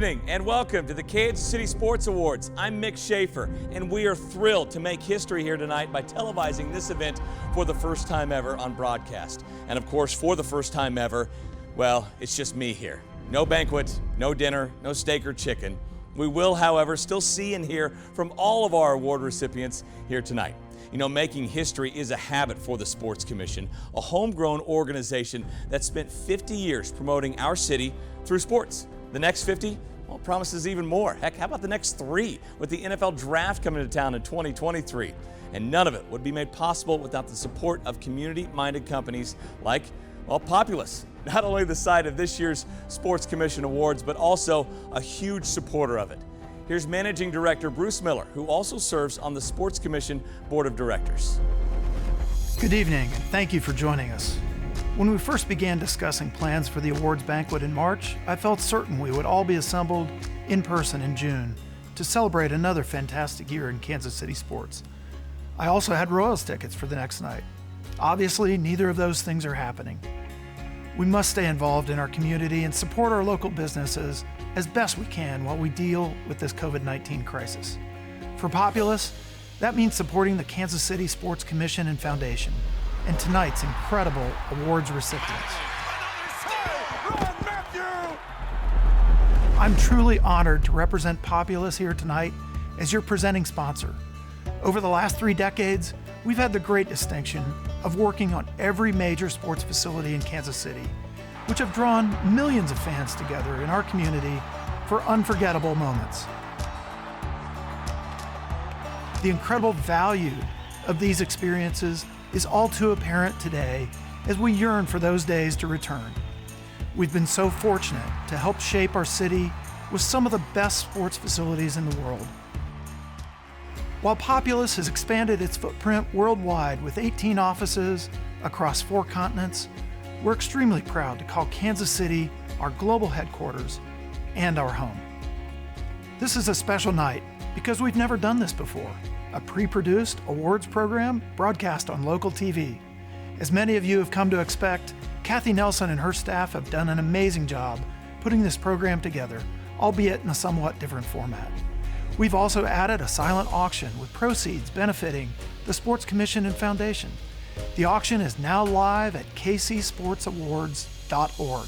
evening and welcome to the Kansas City Sports Awards. I'm Mick Schaefer, and we are thrilled to make history here tonight by televising this event for the first time ever on broadcast. And of course, for the first time ever, well, it's just me here. No banquet, no dinner, no steak or chicken. We will, however, still see and hear from all of our award recipients here tonight. You know, making history is a habit for the Sports Commission, a homegrown organization that spent 50 years promoting our city through sports. The next 50, well, promises even more. Heck, how about the next 3 with the NFL Draft coming to town in 2023? And none of it would be made possible without the support of community-minded companies like, well, Populous. Not only the site of this year's Sports Commission Awards, but also a huge supporter of it. Here's Managing Director Bruce Miller, who also serves on the Sports Commission Board of Directors. Good evening, and thank you for joining us. When we first began discussing plans for the awards banquet in March, I felt certain we would all be assembled in person in June to celebrate another fantastic year in Kansas City sports. I also had Royals tickets for the next night. Obviously, neither of those things are happening. We must stay involved in our community and support our local businesses as best we can while we deal with this COVID-19 crisis. For Populous, that means supporting the Kansas City Sports Commission and Foundation and tonight's incredible awards recipients. Tyrann Mathieu! I'm truly honored to represent Populous here tonight as your presenting sponsor. Over the last 3 decades, we've had the great distinction of working on every major sports facility in Kansas City, which have drawn millions of fans together in our community for unforgettable moments. The incredible value of these experiences is all too apparent today as we yearn for those days to return. We've been so fortunate to help shape our city with some of the best sports facilities in the world. While Populous has expanded its footprint worldwide with 18 offices across 4 continents, we're extremely proud to call Kansas City our global headquarters and our home. This is a special night because we've never done this before, a pre-produced awards program broadcast on local TV. As many of you have come to expect, Kathy Nelson and her staff have done an amazing job putting this program together, albeit in a somewhat different format. We've also added a silent auction with proceeds benefiting the Sports Commission and Foundation. The auction is now live at kcsportsawards.org.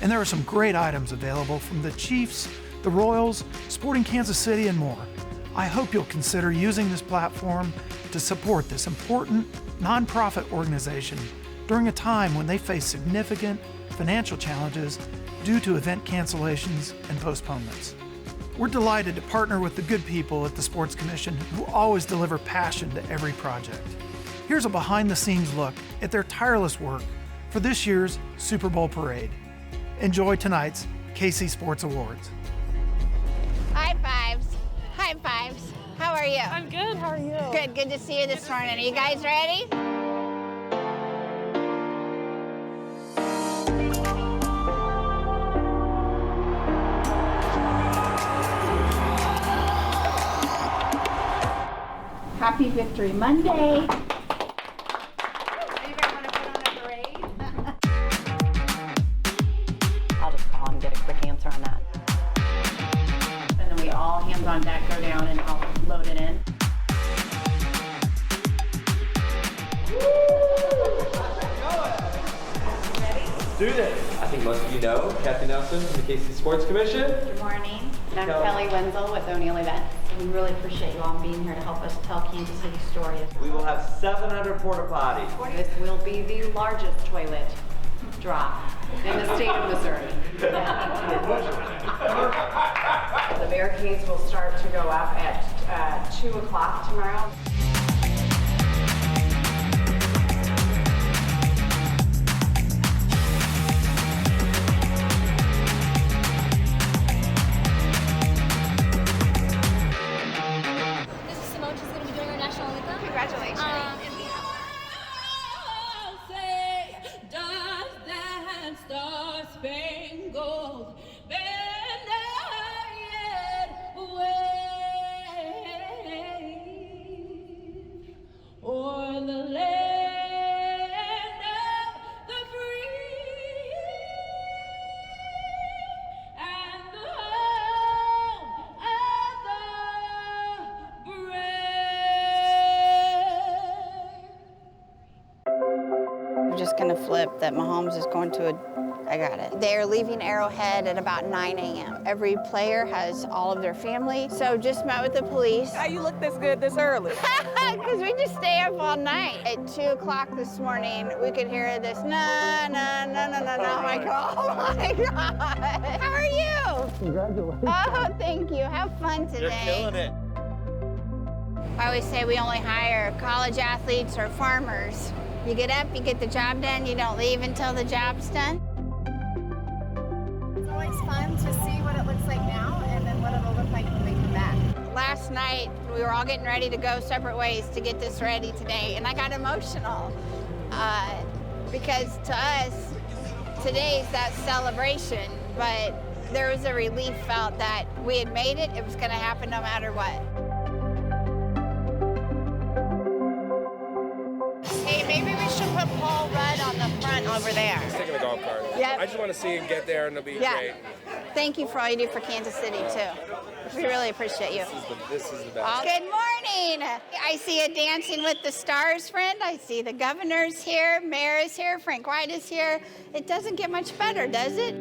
And there are some great items available from the Chiefs, the Royals, Sporting Kansas City, and more. I hope you'll consider using this platform to support this important nonprofit organization during a time when they face significant financial challenges due to event cancellations and postponements. We're delighted to partner with the good people at the Sports Commission who always deliver passion to every project. Here's a behind-the-scenes look at their tireless work for this year's Super Bowl parade. Enjoy tonight's KC Sports Awards. High fives. High fives. How are you? I'm good. How are you? Good. Good to see you this morning. Are you guys ready? Happy Victory Monday. Anybody want to put on a parade? I'll just call and get a quick answer on that. And then we all hands on deck go down and I'll load it in. Ready? Do this. I think most of you know Kathy Nelson from the KC Sports Commission. Good morning. And I'm Kelly Wenzel with O'Neill Events. We really appreciate you all being here to help us tell Kansas City stories. We will have 700 porta potties. This will be the largest toilet drop in the state of Missouri. The barricades will start to go up at 2 o'clock tomorrow. Congratulations. just gonna flip that Mahomes is going to I got it. They're leaving Arrowhead at about 9 a.m. Every player has all of their family, so just met with the police. How you look this good this early? Because we just stay up all night. At 2 o'clock this morning, we could hear this, no, no, no, no, no, no. I'm like, oh my God. How are you? Congratulations. Oh, thank you. Have fun today. You're killing it. I always say we only hire college athletes or farmers. You get up, you get the job done, you don't leave until the job's done. It's always fun to see what it looks like now and then what it'll look like when we come back. Last night, we were all getting ready to go separate ways to get this ready today, and I got emotional because to us, today's that celebration, but there was a relief felt that we had made it. It was going to happen no matter what. Hey, maybe we should put Paul Rudd on the front over there. He's taking a golf cart. Yep. I just want to see him get there and it'll be great. Thank you for all you do for Kansas City, too. We really appreciate you. This is the best. Good morning. I see a Dancing with the Stars friend. I see the governor's here, mayor is here, Frank White is here. It doesn't get much better, does it?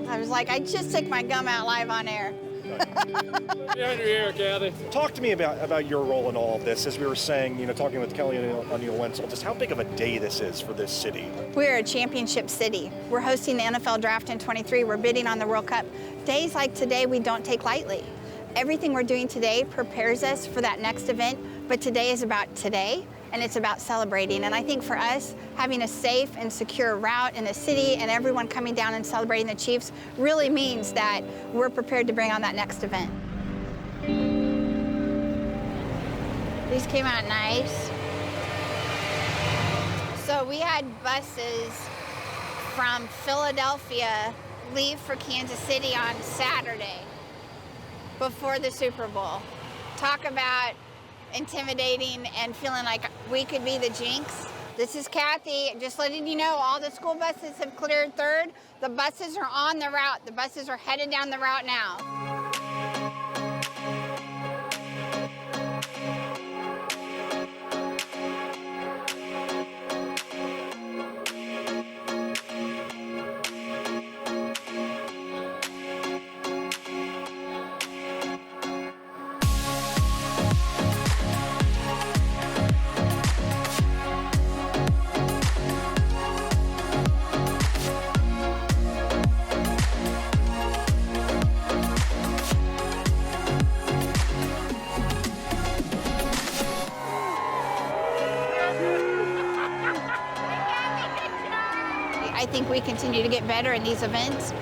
I was like, I just took my gum out live on air. Behind your ear, Kathy. Talk to me about your role in all of this. As we were saying, talking with Kelly O'Neill Wenzel, just how big of a day this is for this city. We're a championship city. We're hosting the NFL draft in 23. We're bidding on the World Cup. Days like today, we don't take lightly. Everything we're doing today prepares us for that next event, but today is about today, and it's about celebrating. And I think for us, having a safe and secure route in the city and everyone coming down and celebrating the Chiefs really means that we're prepared to bring on that next event. These came out nice. So we had buses from Philadelphia leave for Kansas City on Saturday before the Super Bowl. Talk about intimidating and feeling like we could be the jinx. This is Kathy, just letting you know all the school buses have cleared third. The buses are on the route. The buses are headed down the route now. I think we continue to get better in these events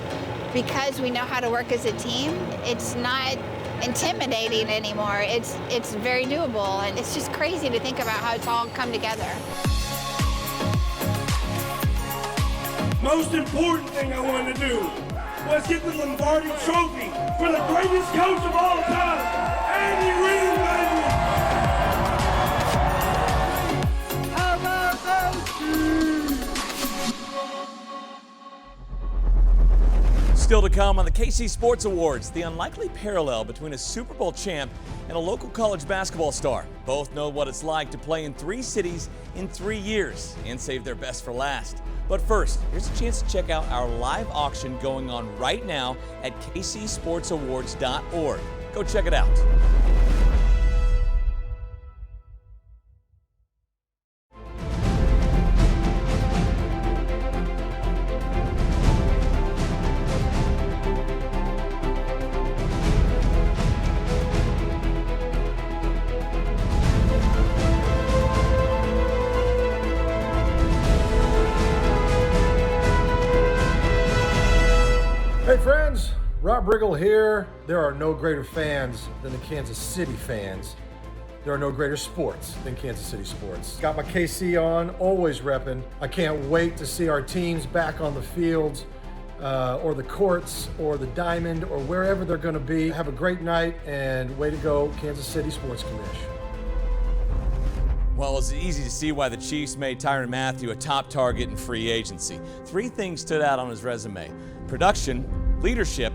because we know how to work as a team. It's not intimidating anymore. It's very doable, and it's just crazy to think about how it's all come together. Most important thing I wanted to do was get the Lombardi Trophy for the greatest coach of all time, Andy Reid, baby! How about those two? Still to come on the KC Sports Awards, the unlikely parallel between a Super Bowl champ and a local college basketball star. Both know what it's like to play in 3 cities in 3 years and save their best for last. But first, here's a chance to check out our live auction going on right now at kcsportsawards.org. Go check it out. Hey friends, Rob Riggle here. There are no greater fans than the Kansas City fans. There are no greater sports than Kansas City sports. Got my KC on, always repping. I can't wait to see our teams back on the fields, or the courts, or the diamond, or wherever they're gonna be. Have a great night, and way to go, Kansas City Sports Commission. Well, it's easy to see why the Chiefs made Tyrann Mathieu a top target in free agency. 3 things stood out on his resume: production, leadership,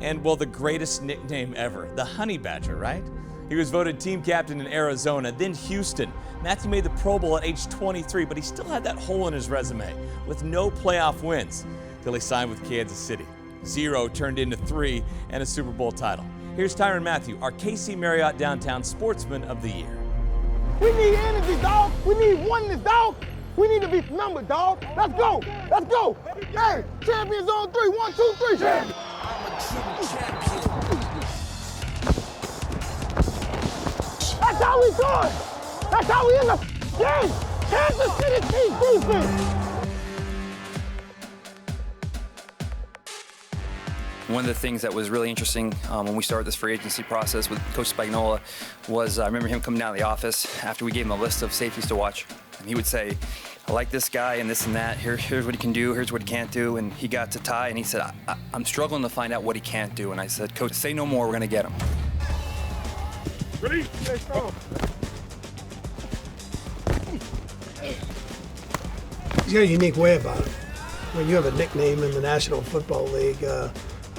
and, well, the greatest nickname ever, the Honey Badger, right? He was voted team captain in Arizona, then Houston. Mathieu made the Pro Bowl at age 23, but he still had that hole in his resume with no playoff wins till he signed with Kansas City. 0 turned into 3 and a Super Bowl title. Here's Tyrann Mathieu, our KC Marriott Downtown Sportsman of the Year. We need energy, dog. We need oneness, dog. We need to be numbered, dog. Let's go. Let's go. Hey, champions on 3. 1, 2, 3. Champion. I'm a true champion. That's how we do it. That's how we in the game. Kansas City Chiefs defense. One of the things that was really interesting when we started this free agency process with Coach Spagnuolo was I remember him coming down to the office after we gave him a list of safeties to watch. And he would say, I like this guy and this and that. Here's what he can do. Here's what he can't do. And he got to Ty and he said, I'm struggling to find out what he can't do. And I said, Coach, say no more. We're going to get him. Ready? Stay strong. He's got a unique way about him. When you have a nickname in the National Football League,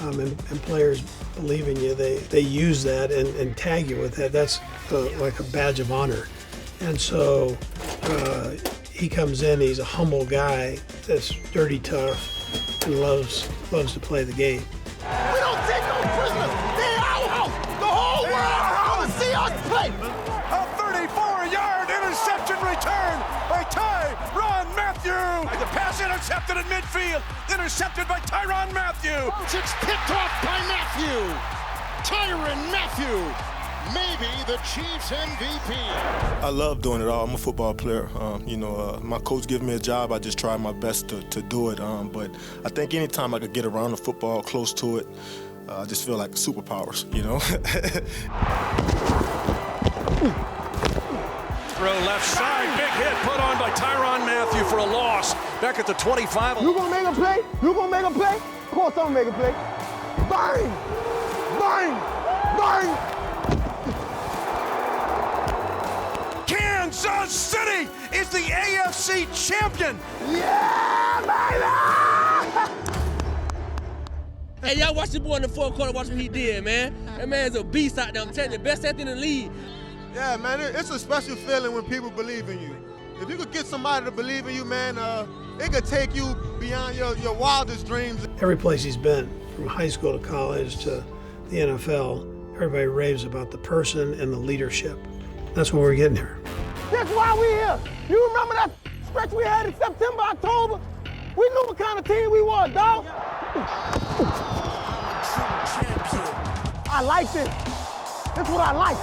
and players believe in you, they use that and tag you with that. That's like a badge of honor. And so he comes in, he's a humble guy that's dirty tough and loves to play the game. We don't take no prisoners. They're our house. The whole world will see us play. A 34-yard interception return by Tyrann Mathieu. The pass intercepted in midfield. Intercepted by Tyrann Mathieu. It's picked off by Mathieu. Tyrann Mathieu, maybe the Chiefs MVP. I love doing it all. I'm a football player. My coach gives me a job. I just try my best to do it. But I think anytime I could get around the football, close to it, I just feel like superpowers, Throw left side, big hit put on by Tyrann Mathieu for a loss. Back at the 25. You gonna make a play? You gonna make a play? Of course I'm gonna make a play. Bang! Bang! Bang! Kansas City is the AFC champion. Yeah, baby! Hey, y'all watch the boy in the fourth quarter, watch what he did, man. That man's a beast out there. I'm telling you, the best athlete in the league. Yeah, man, it's a special feeling when people believe in you. If you could get somebody to believe in you, man, it could take you beyond your wildest dreams. Every place he's been, from high school to college to the NFL, everybody raves about the person and the leadership. That's what we're getting here. That's why we're here. You remember that stretch we had in September, October? We knew what kind of team we was, dog. I like this. That's what I like.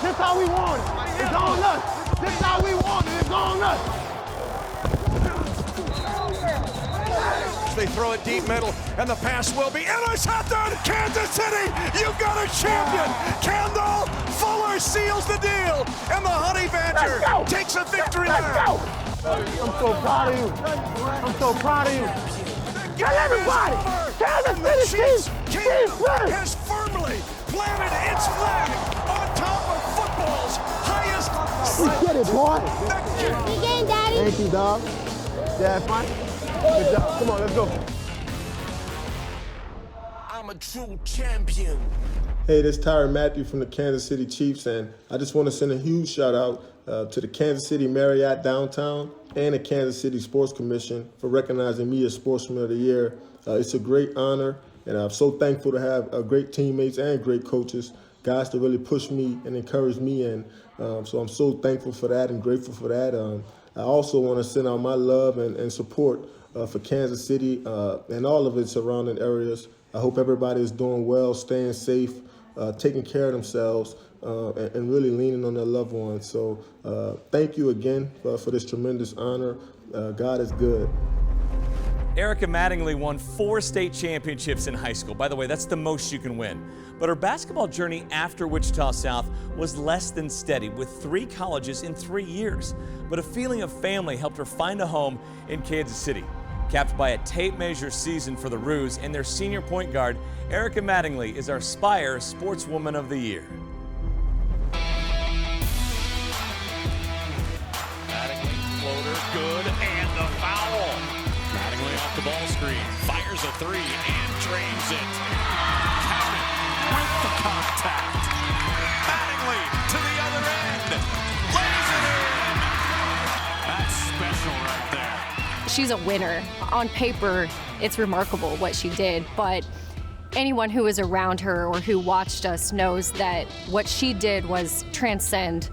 This how we want it. It's on us. This how we want it. It's on us. They throw it deep middle, and the pass will be intercepted. Kansas City, you've got a champion. Kendall Fuller seals the deal, and the Honey Badger takes a victory lap. I'm so proud of you. I'm so proud of you. Tell everybody, Kansas City Chiefs has firmly planted its flag on top of football's highest. We get it, boy. You getting, Daddy? Thank you, dog. Dad, fine? Good job. Come on, let's go. I'm a true champion. Hey, this is Tyrann Mathieu from the Kansas City Chiefs, and I just want to send a huge shout out to the Kansas City Marriott Downtown and the Kansas City Sports Commission for recognizing me as Sportsman of the Year. It's a great honor, and I'm so thankful to have great teammates and great coaches, guys to really push me and encourage me, and so I'm so thankful for that and grateful for that. I also want to send out my love and support for Kansas City and all of its surrounding areas. I hope everybody is doing well, staying safe, taking care of themselves, and really leaning on their loved ones. So thank you again for this tremendous honor. God is good. Ericka Mattingly won 4 state championships in high school. By the way, that's the most you can win. But her basketball journey after Wichita South was less than steady, with 3 colleges in 3 years. But a feeling of family helped her find a home in Kansas City. Capped by a tape measure season for the Roos and their senior point guard, Ericka Mattingly is our Spire Sportswoman of the Year. Mattingly, floater, good, and the foul. Mattingly off the ball screen, fires a three and drains it. Count it with the contact. Mattingly to the other end, lays it in. That's special right there. She's a winner. On paper, it's remarkable what she did, but anyone who was around her or who watched us knows that what she did was transcend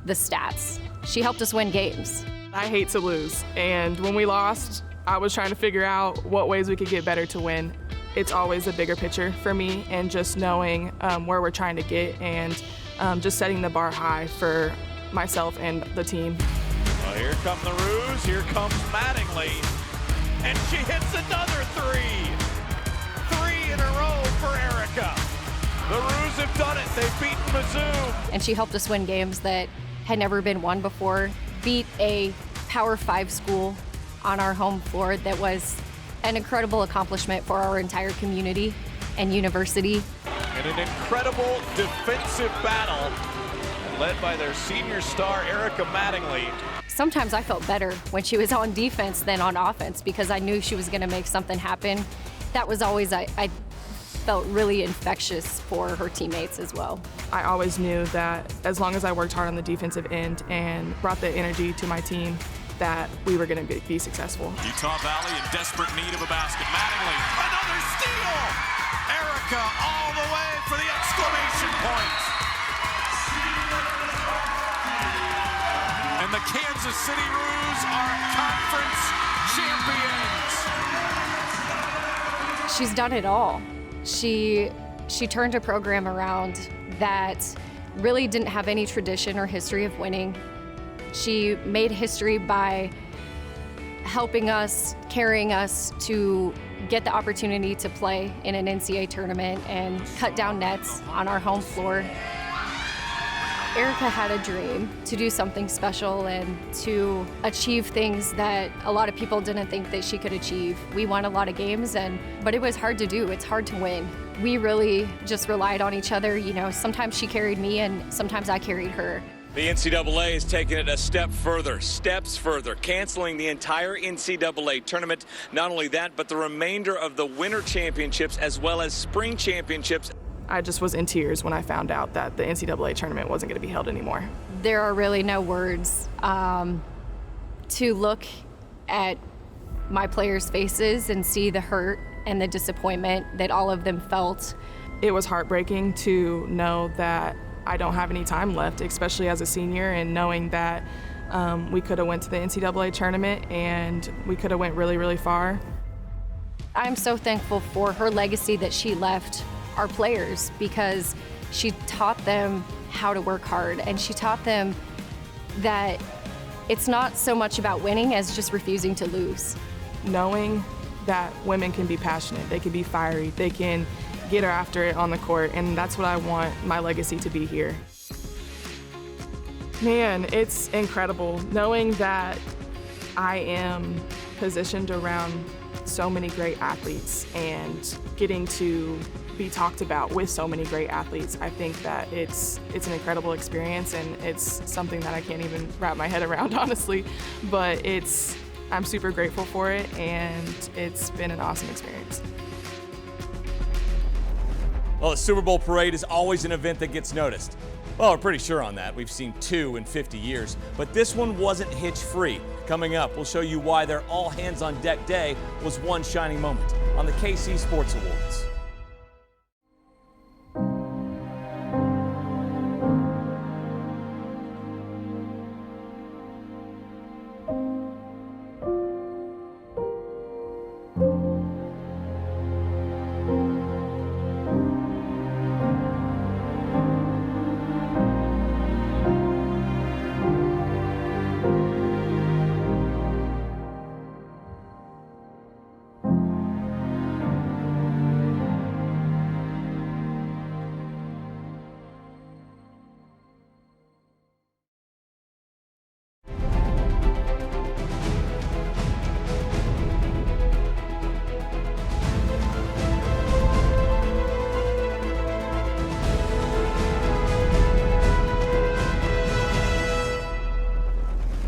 the stats. She helped us win games. I hate to lose, and when we lost, I was trying to figure out what ways we could get better to win. It's always a bigger picture for me, and just knowing where we're trying to get, and just setting the bar high for myself and the team. Well, here come the Roos, here comes Mattingly, and she hits another three. 3 in a row for Ericka. The Roos have done it, they've beaten Mizzou. And she helped us win games that had never been won before, beat a Power 5 school on our home floor. That was an incredible accomplishment for our entire community and university. And an incredible defensive battle led by their senior star, Ericka Mattingly. Sometimes I felt better when she was on defense than on offense because I knew she was going to make something happen. That was always, I felt really infectious for her teammates as well. I always knew that as long as I worked hard on the defensive end and brought the energy to my team, that we were going to be successful. Utah Valley in desperate need of a basket. Mattingly, another steal! Ericka all the way for the exclamation point. And the Kansas City Roos are conference champions. She's done it all. She turned a program around that really didn't have any tradition or history of winning. She made history by helping us, carrying us to get the opportunity to play in an NCAA tournament and cut down nets on our home floor. Ericka had a dream to do something special and to achieve things that a lot of people didn't think that she could achieve. We won a lot of games, but it was hard to do. It's hard to win. We really just relied on each other. You know, sometimes she carried me and sometimes I carried her. The NCAA has taken it a step further, steps further, canceling the entire NCAA tournament. Not only that, but the remainder of the winter championships as well as spring championships. I just was in tears when I found out that the NCAA tournament wasn't going to be held anymore. There are really no words to look at my players' faces and see the hurt and the disappointment that all of them felt. It was heartbreaking to know that I don't have any time left, especially as a senior, and knowing that we could have went to the NCAA tournament and we could have went really, really far. I'm so thankful for her legacy that she left our players, because she taught them how to work hard, and she taught them that it's not so much about winning as just refusing to lose. Knowing that women can be passionate, they can be fiery, they can get after it on the court, and that's what I want my legacy to be here. Man, it's incredible knowing that I am positioned around so many great athletes and getting to be talked about with so many great athletes. I think that it's an incredible experience, and it's something that I can't even wrap my head around, honestly, but I'm super grateful for it, and it's been an awesome experience. Well, the Super Bowl parade is always an event that gets noticed. Well, we're pretty sure on that. We've seen 2 in 50 years, but this one wasn't hitch-free. Coming up, we'll show you why their all-hands-on-deck day was one shining moment on the KC Sports Awards.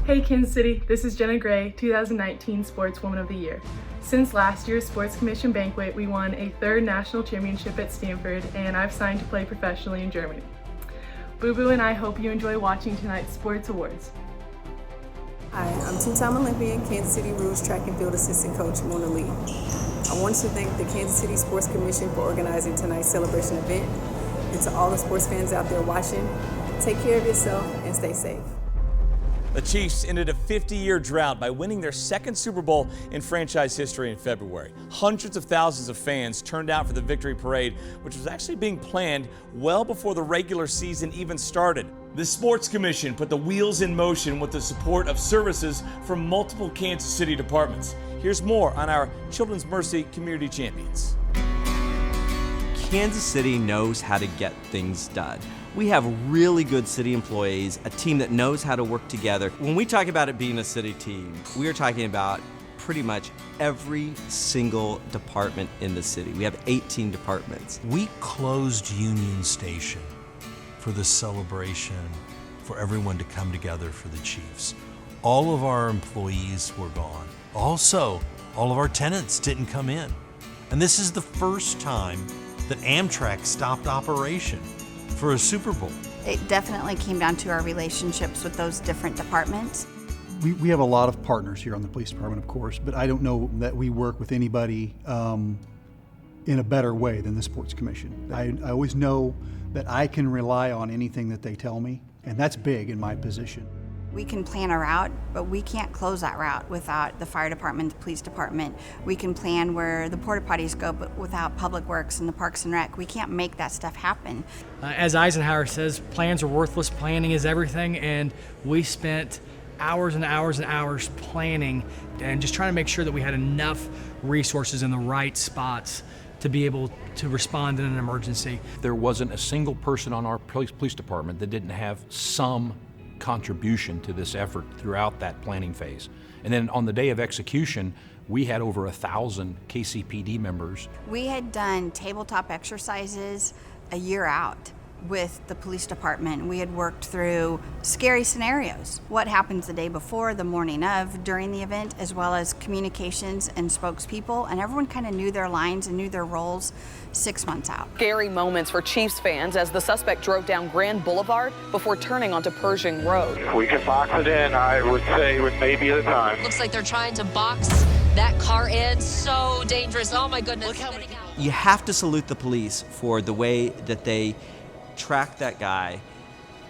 Hey Kansas City, this is Jenna Gray, 2019 Sportswoman of the Year. Since last year's Sports Commission banquet, we won a 3rd national championship at Stanford, and I've signed to play professionally in Germany. Boo Boo and I hope you enjoy watching tonight's Sports Awards. Hi, I'm two-time Olympian, Kansas City Roos track and field assistant coach Mona Lee. I want to thank the Kansas City Sports Commission for organizing tonight's celebration event. And to all the sports fans out there watching, take care of yourself and stay safe. The Chiefs ended a 50-year drought by winning their 2nd Super Bowl in franchise history in February. Hundreds of thousands of fans turned out for the victory parade, which was actually being planned well before the regular season even started. The Sports Commission put the wheels in motion with the support of services from multiple Kansas City departments. Here's more on our Children's Mercy Community Champions. Kansas City knows how to get things done. We have really good city employees, a team that knows how to work together. When we talk about it being a city team, we are talking about pretty much every single department in the city. We have 18 departments. We closed Union Station for the celebration, for everyone to come together for the Chiefs. All of our employees were gone. Also, all of our tenants didn't come in. And this is the first time that Amtrak stopped operation for a Super Bowl. It definitely came down to our relationships with those different departments. We have a lot of partners here on the police department, of course, but I don't know that we work with anybody in a better way than the Sports Commission. I always know that I can rely on anything that they tell me, and that's big in my position. We can plan a route, but we can't close that route without the fire department, the police department. We can plan where the porta potties go, but without Public Works and the Parks and Rec, we can't make that stuff happen. As Eisenhower says, plans are worthless, planning is everything, and we spent hours and hours and hours planning and just trying to make sure that we had enough resources in the right spots to be able to respond in an emergency. There wasn't a single person on our police department that didn't have some contribution to this effort throughout that planning phase. And then on the day of execution, we had over 1,000 KCPD members. We had done tabletop exercises a year out with the police department. We had worked through scary scenarios. What happens the day before, the morning of, during the event, as well as communications and spokespeople, and everyone kind of knew their lines and knew their roles 6 months out. Scary moments for Chiefs fans as the suspect drove down Grand Boulevard before turning onto Pershing Road. If we could box it in, I would say with maybe the time. Looks like they're trying to box that car in. So dangerous. Oh my goodness. You have to salute the police for the way that they tracked that guy,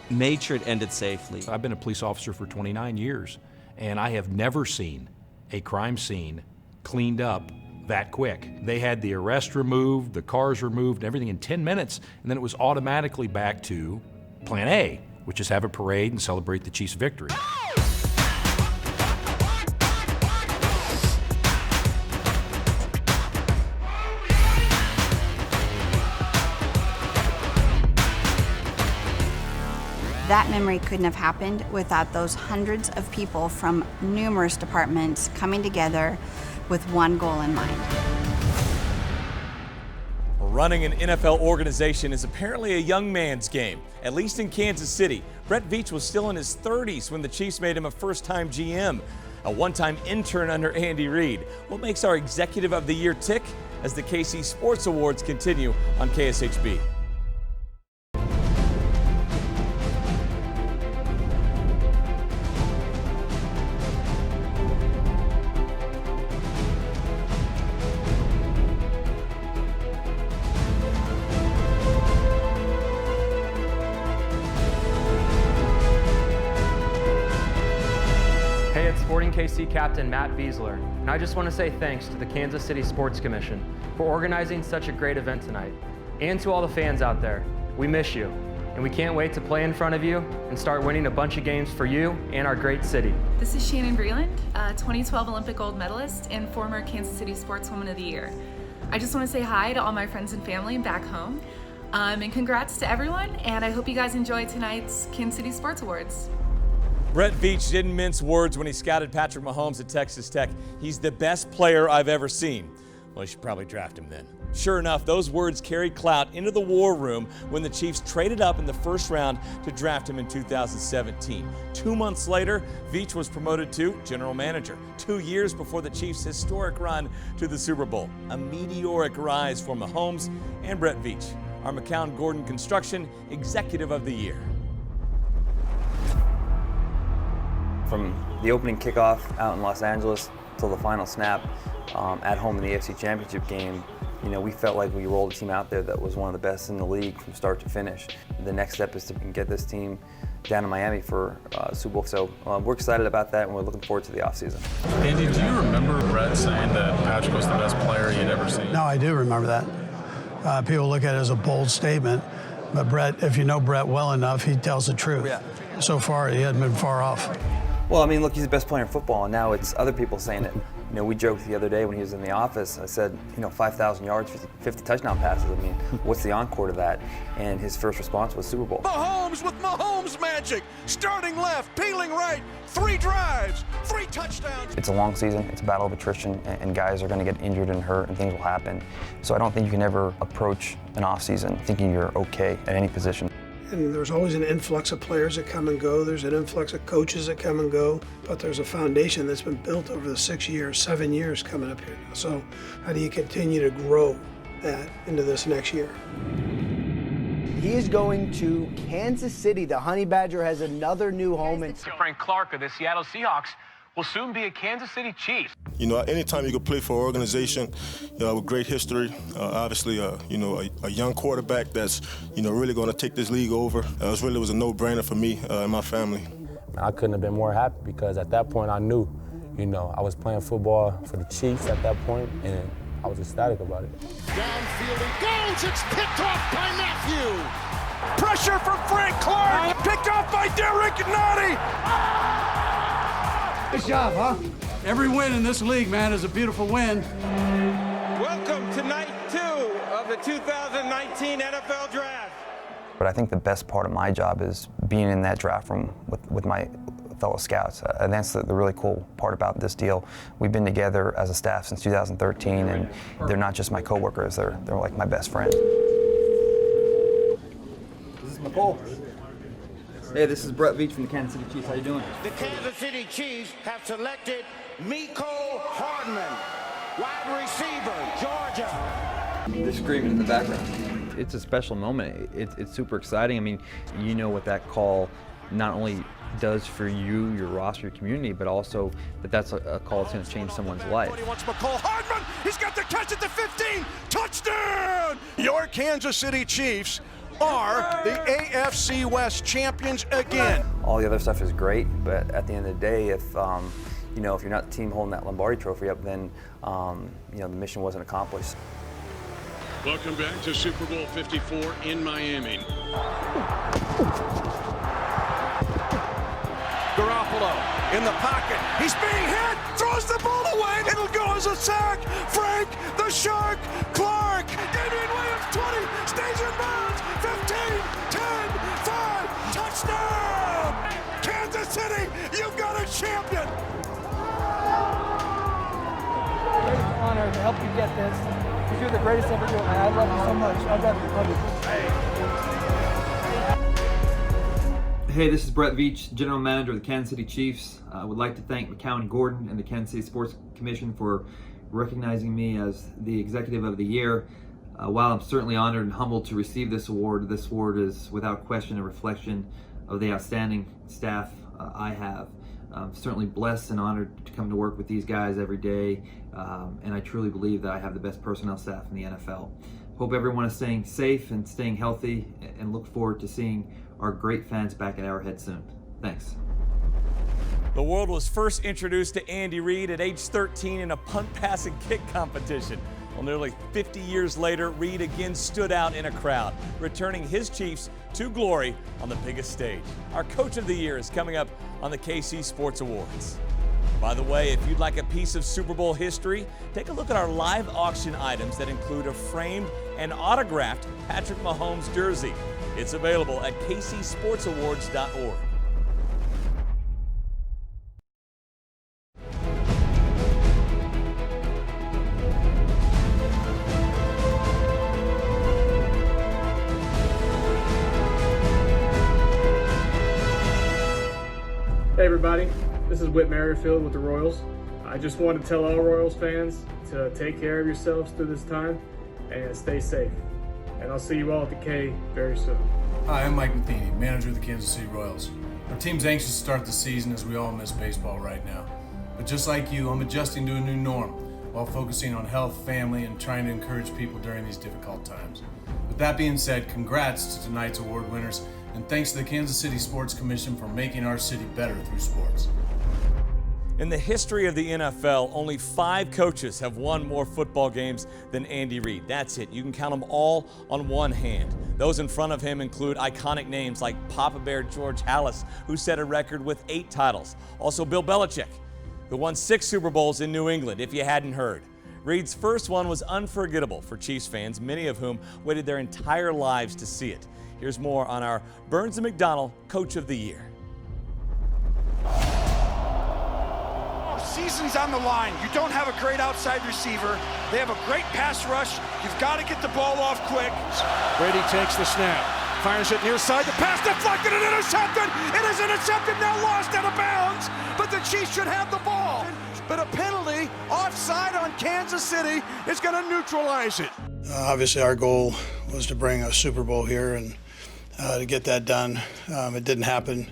made sure it ended safely. I've been a police officer for 29 years, and I have never seen a crime scene cleaned up that quick. They had the arrest removed, the cars removed, everything in 10 minutes, and then it was automatically back to Plan A, which is have a parade and celebrate the Chiefs' victory. That memory couldn't have happened without those hundreds of people from numerous departments coming together with one goal in mind. Running an NFL organization is apparently a young man's game, at least in Kansas City. Brett Veach was still in his 30s when the Chiefs made him a first-time GM, a one-time intern under Andy Reid. What makes our Executive of the Year tick? As the KC Sports Awards continue on KSHB. Hey, it's Sporting KC Captain Matt Wiesler, and I just want to say thanks to the Kansas City Sports Commission for organizing such a great event tonight. And to all the fans out there, we miss you, and we can't wait to play in front of you and start winning a bunch of games for you and our great city. This is Shannon Breland, 2012 Olympic gold medalist and former Kansas City Sportswoman of the Year. I just want to say hi to all my friends and family back home, and congrats to everyone, and I hope you guys enjoy tonight's Kansas City Sports Awards. Brett Veach didn't mince words when he scouted Patrick Mahomes at Texas Tech. He's the best player I've ever seen. Well, you should probably draft him then. Sure enough, those words carried clout into the war room when the Chiefs traded up in the first round to draft him in 2017. 2 months later, Veach was promoted to general manager, 2 years before the Chiefs' historic run to the Super Bowl. A meteoric rise for Mahomes and Brett Veach, our McCown Gordon Construction Executive of the Year. From the opening kickoff out in Los Angeles till the final snap at home in the AFC Championship game, you know, we felt like we rolled a team out there that was one of the best in the league from start to finish. The next step is to get this team down to Miami for Super Bowl. So we're excited about that, and we're looking forward to the offseason. Andy, do you remember Brett saying that Patrick was the best player he had ever seen? No, I do remember that. People look at it as a bold statement, but Brett, if you know Brett well enough, he tells the truth. Yeah. So far, he hasn't been far off. Well, I mean, look, he's the best player in football, and now it's other people saying it. You know, we joked the other day when he was in the office, I said, 5,000 yards, 50 touchdown passes. I mean, what's the encore to that? And his first response was Super Bowl. Mahomes with Mahomes magic. Starting left, peeling right, 3 drives, 3 touchdowns. It's a long season, it's a battle of attrition, and guys are going to get injured and hurt, and things will happen. So I don't think you can ever approach an offseason thinking you're okay at any position. And there's always an influx of players that come and go. There's an influx of coaches that come and go. But there's a foundation that's been built over the 6 years, 7 years coming up here now. So how do you continue to grow that into this next year? He is going to Kansas City. The Honey Badger has another new home. And Frank Clark of the Seattle Seahawks will soon be a Kansas City Chief. You know, anytime you can play for an organization with great history, obviously, a young quarterback that's, really going to take this league over, it really was a no-brainer for me and my family. I couldn't have been more happy because at that point I knew, I was playing football for the Chiefs at that point, and I was ecstatic about it. Downfield he goes, it's picked off by Mathieu. Pressure from Frank Clark, picked off by Derek Nottie. Good job, huh? Every win in this league, man, is a beautiful win. Welcome to night 2 of the 2019 NFL Draft. But I think the best part of my job is being in that draft room with my fellow scouts. And that's the really cool part about this deal. We've been together as a staff since 2013, and they're not just my coworkers, they're like my best friends. This is McCall. Hey, this is Brett Veach from the Kansas City Chiefs. How you doing? The Kansas City Chiefs have selected Mecole Hardman, wide receiver, Georgia. They're screaming in the background. It's a special moment. It's super exciting. I mean, you know what that call not only does for you, your roster, your community, but also that's a call that's going to change someone's life. He wants Mecole Hardman. He's got the catch at the 15. Touchdown! Your Kansas City Chiefs are the AFC West champions again. All the other stuff is great, but at the end of the day, if if you're not the team holding that Lombardi Trophy up, then the mission wasn't accomplished. Welcome back to Super Bowl 54 in Miami. Garoppolo in the pocket. He's being hit. Throws the ball away. It'll go as a sack. Frank the Shark Clark. Damian Williams 20 stays in bounds. 15, 10, 5. Touchdown. Kansas City, you've got a champion. It's an honor to help you get this. Because you're the greatest ever doing it. I love you so much. I love you. Hey, this is Brett Veach, General Manager of the Kansas City Chiefs. I would like to thank McCown Gordon and the Kansas City Sports Commission for recognizing me as the Executive of the Year. While I'm certainly honored and humbled to receive this award is without question a reflection of the outstanding staff I have. I'm certainly blessed and honored to come to work with these guys every day, and I truly believe that I have the best personnel staff in the NFL. Hope everyone is staying safe and staying healthy, and look forward to seeing our great fans back at Arrowhead soon. Thanks. The world was first introduced to Andy Reid at age 13 in a punt, pass, and kick competition. Well, nearly 50 years later, Reid again stood out in a crowd, returning his Chiefs to glory on the biggest stage. Our Coach of the Year is coming up on the KC Sports Awards. By the way, if you'd like a piece of Super Bowl history, take a look at our live auction items that include a framed and autographed Patrick Mahomes jersey. It's available at kcsportsawards.org. everybody. This is Whit Merrifield with the Royals. I just want to tell all Royals fans to take care of yourselves through this time and stay safe. And I'll see you all at the K very soon. Hi, I'm Mike Matheny, manager of the Kansas City Royals. Our team's anxious to start the season as we all miss baseball right now. But just like you, I'm adjusting to a new norm while focusing on health, family, and trying to encourage people during these difficult times. With that being said, congrats to tonight's award winners, and thanks to the Kansas City Sports Commission for making our city better through sports. In the history of the NFL, only 5 coaches have won more football games than Andy Reid. That's it. You can count them all on one hand. Those in front of him include iconic names like Papa Bear George Halas, who set a record with 8 titles. Also Bill Belichick, who won 6 Super Bowls in New England, if you hadn't heard. Reid's first one was unforgettable for Chiefs fans, many of whom waited their entire lives to see it. Here's more on our Burns and McDonnell Coach of the Year. Season's on the line. You don't have a great outside receiver. They have a great pass rush. You've got to get the ball off quick. Brady takes the snap. Fires it near side. The pass deflected and intercepted. It is intercepted, now lost out of bounds. But the Chiefs should have the ball. But a penalty offside on Kansas City is going to neutralize it. Obviously, our goal was to bring a Super Bowl here and to get that done. It didn't happen,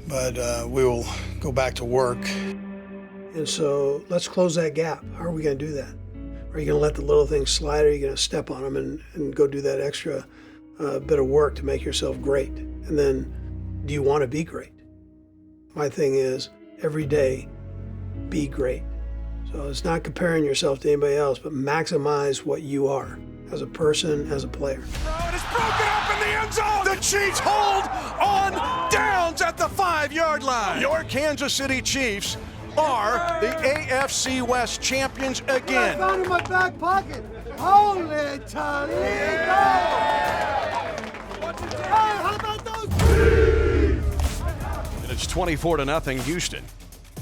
but we will go back to work. And so let's close that gap. How are we going to do that? Are you going to let the little things slide, or are you going to step on them and go do that extra bit of work to make yourself great? And then, do you want to be great? My thing is, every day, be great. So it's not comparing yourself to anybody else, but maximize what you are as a person, as a player. It is broken up in the end zone. The Chiefs hold on downs at the 5-yard line. Your Kansas City Chiefs are the AFC West champions again. I found in my back pocket. Holy Toledo! Hey, how about those? And it's 24-0 Houston.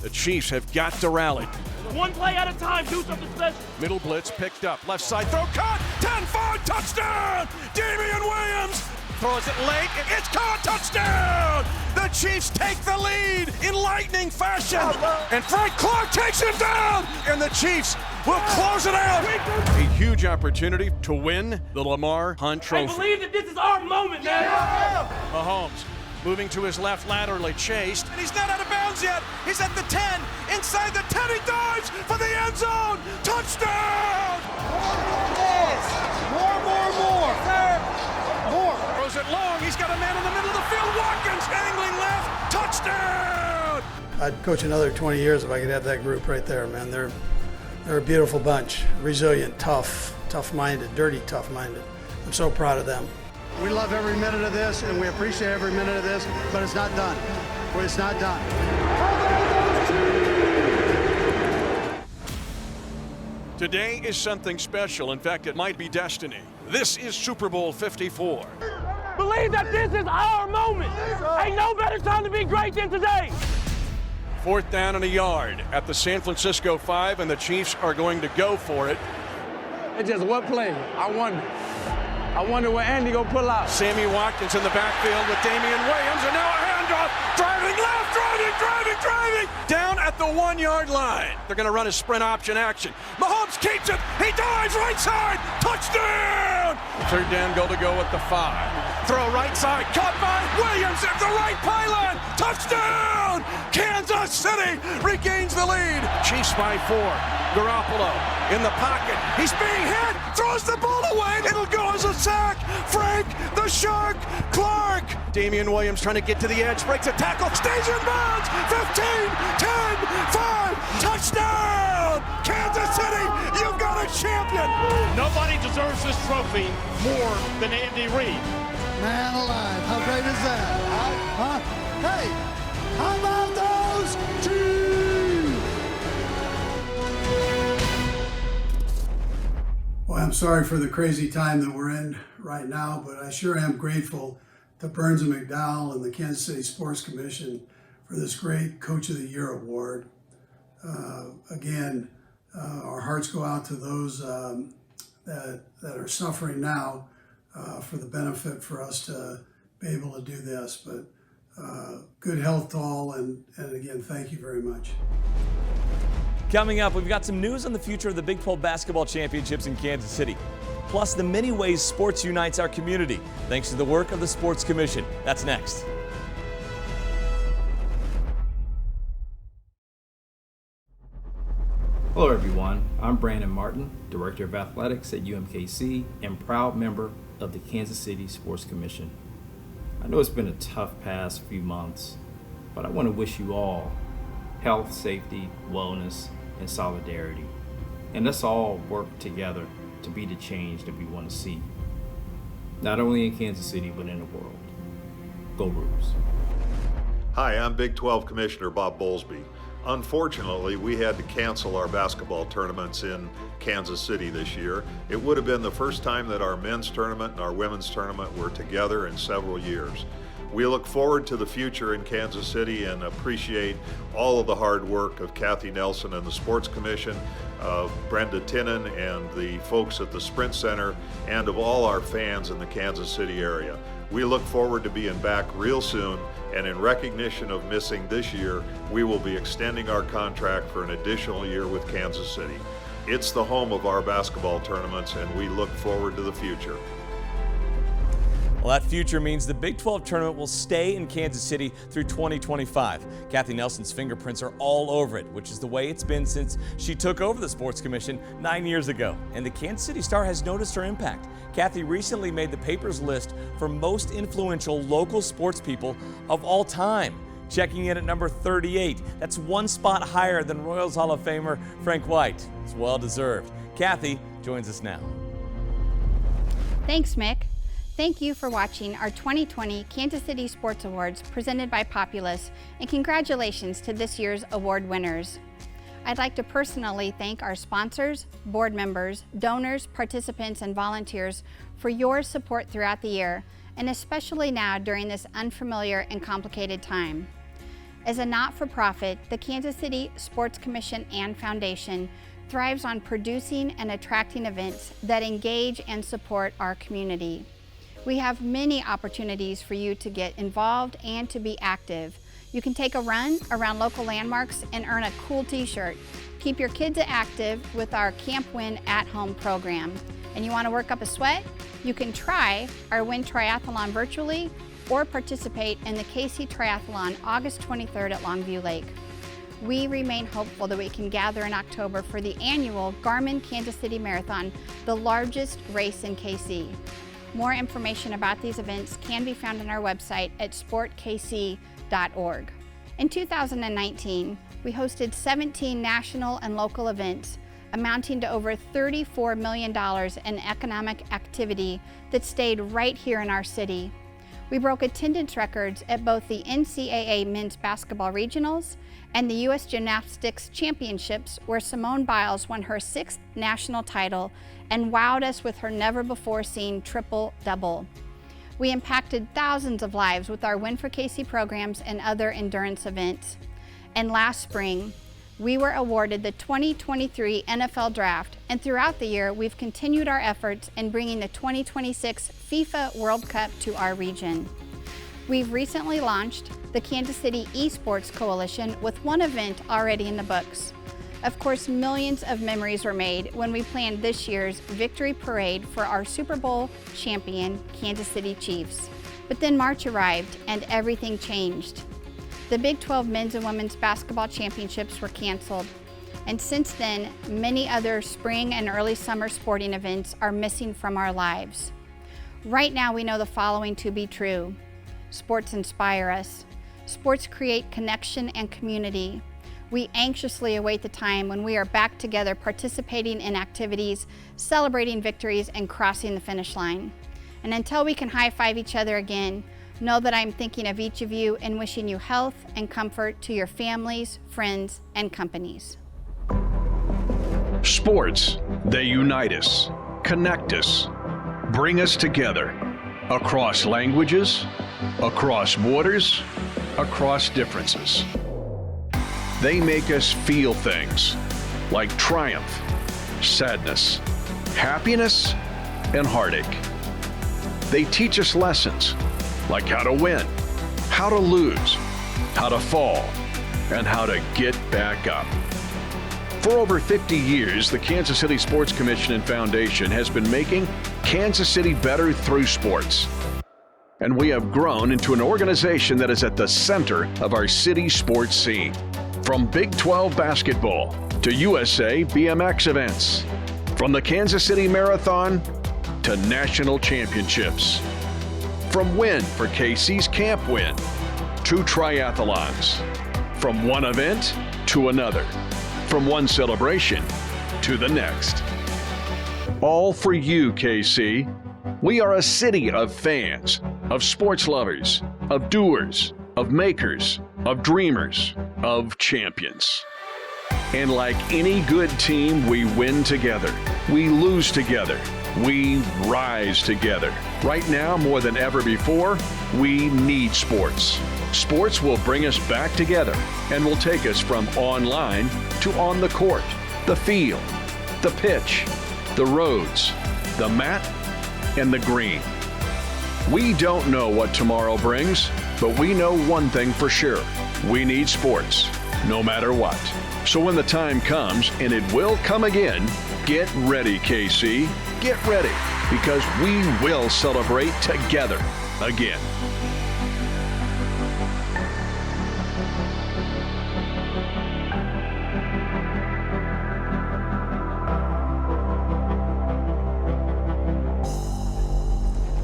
The Chiefs have got to rally. One play at a time, do something special. Middle blitz picked up, left side throw caught, 10-5 touchdown! Damian Williams throws it late, it's caught, touchdown! The Chiefs take the lead in lightning fashion, and Frank Clark takes him down, and the Chiefs will close it out. A huge opportunity to win the Lamar Hunt Trophy. I believe that this is our moment, man. Mahomes moving to his left laterally, chased, and he's not out of bounds yet. He's at the 10, inside the 10, he dives for the end zone. Touchdown! More. More. Throws it long. He's got a man in the middle of the field. Watkins angling left. Touchdown! I'd coach another 20 years if I could have that group right there, man. They're a beautiful bunch. Resilient, tough-minded, dirty, tough-minded. I'm so proud of them. We love every minute of this, and we appreciate every minute of this, but it's not done. It's not done. Today is something special. In fact, it might be destiny. This is Super Bowl 54. Believe that this is our moment. Ain't no better time to be great than today. 4th down and a yard at the San Francisco 5, and the Chiefs are going to go for it. It's just what play? I wonder what Andy gonna pull out. Sammy Watkins in the backfield with Damian Williams, and now a handoff. Driving left, driving. Down at the 1-yard line. They're gonna run a sprint option action. Mahomes keeps it. He dives right side. Touchdown! 3rd down, goal to go at the 5. Throw right side, caught by Williams at the right pylon. Touchdown! Kansas City regains the lead. Chiefs by 4. Garoppolo in the pocket. He's being hit. Throws the ball away. It'll go as a sack. Frank the Shark Clark. Damian Williams trying to get to the edge. Breaks a tackle. Stays in bounds. 15, 10, 5. Touchdown! Kansas City, you've got a champion. Nobody deserves this trophy more than Andy Reid. Man alive, how great is that? Huh? Hey, how about those Chiefs? Well, I'm sorry for the crazy time that we're in right now, but I sure am grateful to Burns and McDonnell and the Kansas City Sports Commission for this great Coach of the Year award. Again, our hearts go out to those that are suffering now for the benefit for us to be able to do this. But good health to all, and again, thank you very much. Coming up, we've got some news on the future of the Big 12 basketball championships in Kansas City, plus the many ways sports unites our community, thanks to the work of the Sports Commission. That's next. Hello everyone, I'm Brandon Martin, Director of Athletics at UMKC and proud member of the Kansas City Sports Commission. I know it's been a tough past few months, but I want to wish you all health, safety, wellness, and solidarity. And let's all work together to be the change that we want to see, not only in Kansas City, but in the world. Go Roos. Hi, I'm Big 12 Commissioner Bob Bowlesby. Unfortunately, we had to cancel our basketball tournaments in Kansas City this year. It would have been the first time that our men's tournament and our women's tournament were together in several years. We look forward to the future in Kansas City and appreciate all of the hard work of Kathy Nelson and the Sports Commission, of Brenda Tinnen and the folks at the Sprint Center, and of all our fans in the Kansas City area. We look forward to being back real soon, and in recognition of missing this year, we will be extending our contract for an additional year with Kansas City. It's the home of our basketball tournaments, and we look forward to the future. Well, that future means the Big 12 tournament will stay in Kansas City through 2025. Kathy Nelson's fingerprints are all over it, which is the way it's been since she took over the Sports Commission 9 years ago. And the Kansas City Star has noticed her impact. Kathy recently made the paper's list for most influential local sports people of all time, checking in at number 38. That's one spot higher than Royals Hall of Famer Frank White. It's well deserved. Kathy joins us now. Thanks, Mick. Thank you for watching our 2020 Kansas City Sports Awards presented by Populous, and congratulations to this year's award winners. I'd like to personally thank our sponsors, board members, donors, participants, and volunteers for your support throughout the year, and especially now during this unfamiliar and complicated time. As a not-for-profit, the Kansas City Sports Commission and Foundation thrives on producing and attracting events that engage and support our community. We have many opportunities for you to get involved and to be active. You can take a run around local landmarks and earn a cool t-shirt. Keep your kids active with our Camp Win at-home program. And you want to work up a sweat? You can try our Win Triathlon virtually or participate in the KC Triathlon August 23rd at Longview Lake. We remain hopeful that we can gather in October for the annual Garmin Kansas City Marathon, the largest race in KC. More information about these events can be found on our website at sportkc.org. In 2019, we hosted 17 national and local events, amounting to over $34 million in economic activity that stayed right here in our city. We broke attendance records at both the NCAA Men's Basketball Regionals and the U.S. Gymnastics Championships, where Simone Biles won her 6th national title and wowed us with her never-before-seen triple-double. We impacted thousands of lives with our Win for KC programs and other endurance events. And last spring, we were awarded the 2023 NFL Draft, and throughout the year, we've continued our efforts in bringing the 2026 FIFA World Cup to our region. We've recently launched the Kansas City Esports Coalition with one event already in the books. Of course, millions of memories were made when we planned this year's victory parade for our Super Bowl champion, Kansas City Chiefs. But then March arrived and everything changed. The Big 12 men's and women's basketball championships were canceled. And since then, many other spring and early summer sporting events are missing from our lives. Right now, we know the following to be true. Sports inspire us. Sports create connection and community. We anxiously await the time when we are back together participating in activities, celebrating victories, and crossing the finish line. And until we can high-five each other again, know that I'm thinking of each of you and wishing you health and comfort to your families, friends, and companies. Sports, they unite us, connect us, bring us together across languages, across borders, across differences. They make us feel things like triumph, sadness, happiness, and heartache. They teach us lessons like how to win, how to lose, how to fall, and how to get back up. For over 50 years, the Kansas City Sports Commission and Foundation has been making Kansas City better through sports. And we have grown into an organization that is at the center of our city sports scene. From Big 12 basketball to USA BMX events, from the Kansas City Marathon to national championships. From win for KC's Camp Win to triathlons. From one event to another. From one celebration to the next. All for you, KC. We are a city of fans, of sports lovers, of doers, of makers, of dreamers, of champions. And like any good team, we win together. We lose together. We rise together. Right now, more than ever before, we need sports. Sports will bring us back together and will take us from online to on the court, the field, the pitch, the roads, the mat, and the green. We don't know what tomorrow brings, but we know one thing for sure. We need sports, no matter what. So when the time comes, and it will come again, get ready, KC. Get ready, because we will celebrate together again.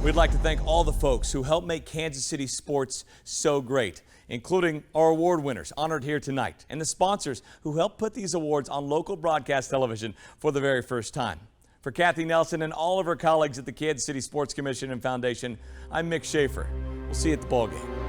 We'd like to thank all the folks who helped make Kansas City sports so great, including our award winners honored here tonight and the sponsors who helped put these awards on local broadcast television for the very first time. For Kathy Nelson and all of her colleagues at the Kansas City Sports Commission and Foundation, I'm Mick Schaefer. We'll see you at the ball game.